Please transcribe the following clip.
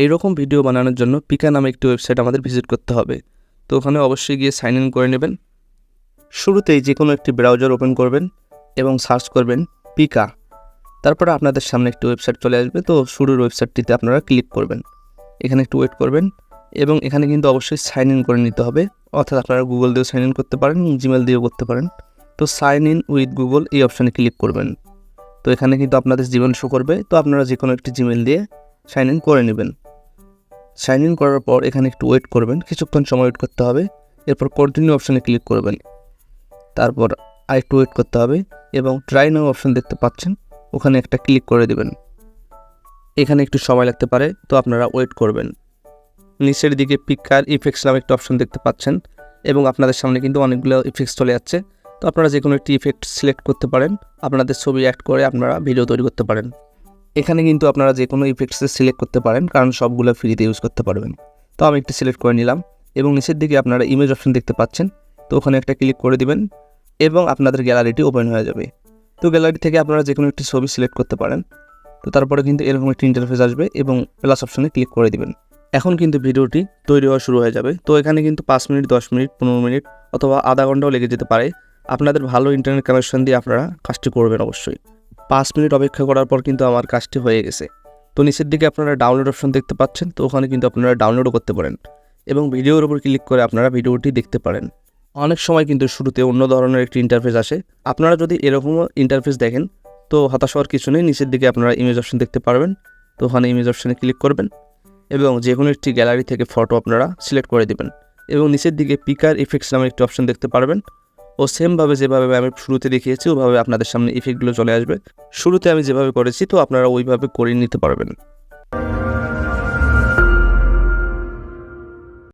এইরকম ভিডিও বানানোর জন্য পিকা নামে একটি ওয়েবসাইট আমাদের ভিজিট করতে হবে। তো ওখানে অবশ্যই গিয়ে সাইন ইন করে নেবেন। শুরুতেই যে কোনো একটি ব্রাউজার ওপেন করবেন এবং সার্চ করবেন পিকা। তারপরে আপনাদের সামনে একটি ওয়েবসাইট চলে আসবে। তো শুরুর ওয়েবসাইটটিতে আপনারা ক্লিক করবেন। এখানে একটু ওয়েট করবেন এবং এখানে কিন্তু অবশ্যই সাইন ইন করে নিতে হবে। অর্থাৎ আপনারা গুগল দিয়েও সাইন ইন করতে পারেন, জিমেল দিয়েও করতে পারেন। তো সাইন ইন উইথ গুগল এই অপশানে ক্লিক করবেন। তো এখানে কিন্তু আপনাদের জিমেল শো করবে। তো আপনারা যে কোনো একটি জিমেল দিয়ে সাইন ইন করে নেবেন। সাইন ইন করার পর এখানে একটু ওয়েট করবেন, কিছুক্ষণ সময় ওয়েট করতে হবে। এরপর কন্টিনিউ অপশানে ক্লিক করবেন। তারপর আরেকটু ওয়েট করতে হবে এবং ট্রাই নাও অপশান দেখতে পাচ্ছেন, ওখানে একটা ক্লিক করে দেবেন। এখানে একটু সময় লাগতে পারে, তো আপনারা ওয়েট করবেন। নিচের দিকে পিকার ইফেক্টস নামে একটা অপশন দেখতে পাচ্ছেন এবং আপনাদের সামনে কিন্তু অনেকগুলো ইফেক্টস চলে যাচ্ছে। তো আপনারা যে কোনো একটি ইফেক্ট সিলেক্ট করতে পারেন, আপনাদের ছবি অ্যাড করে আপনারা ভিডিও তৈরি করতে পারেন। এখানে কিন্তু আপনারা যে কোনো ইফেক্টসে সিলেক্ট করতে পারেন, কারণ সবগুলো ফ্রিতে ইউজ করতে পারবেন। তো আমি একটি সিলেক্ট করে নিলাম এবং নিচের দিকে আপনারা ইমেজ অপশন দেখতে পাচ্ছেন। তো ওখানে একটা ক্লিক করে দিবেন এবং আপনাদের গ্যালারিটি ওপেন হয়ে যাবে। তো গ্যালারি থেকে আপনারা যে কোনো একটি ছবি সিলেক্ট করতে পারেন। তো তারপরে কিন্তু এরকম একটি ইন্টারফেস আসবে এবং প্লাস অপশনে ক্লিক করে দিবেন। এখন কিন্তু ভিডিওটি তৈরি হওয়া শুরু হয়ে যাবে। তো এখানে কিন্তু 5 মিনিট, 10 মিনিট, 15 মিনিট অথবা আধা ঘন্টাও লেগে যেতে পারে। আপনাদের ভালো ইন্টারনেট কানেকশন দিয়ে আপনারা কাজটি করবেন অবশ্যই। 5 মিনিট অপেক্ষা করার পর কিন্তু আমার কাজটি হয়ে গেছে। তো নিচের দিকে আপনারা ডাউনলোড অপশন দেখতে পাচ্ছেন। তো ওখানে কিন্তু আপনারা ডাউনলোডও করতে পারেন এবং ভিডিওর উপর ক্লিক করে আপনারা ভিডিওটি দেখতে পারেন। অনেক সময় কিন্তু শুরুতে অন্য ধরনের একটি ইন্টারফেস আসে। আপনারা যদি এরকমও ইন্টারফেস দেখেন তো হতাশ হওয়ার কিছু নেই। নিচের দিকে আপনারা ইমেজ অপশন দেখতে পারবেন। তো ওখানে ইমেজ অপশনে ক্লিক করবেন এবং যে কোনো একটি গ্যালারি থেকে ফটো আপনারা সিলেক্ট করে দেবেন এবং নিচের দিকে পিকার ইফেক্টস নামের একটি অপশন দেখতে পারবেন। ও সেমভাবে যেভাবে আমি শুরুতে দেখিয়েছি ওভাবে আপনাদের সামনে ইফেক্টগুলো চলে আসবে। শুরুতে আমি যেভাবে করেছি তো আপনারা ওইভাবে করে নিতে পারবেন।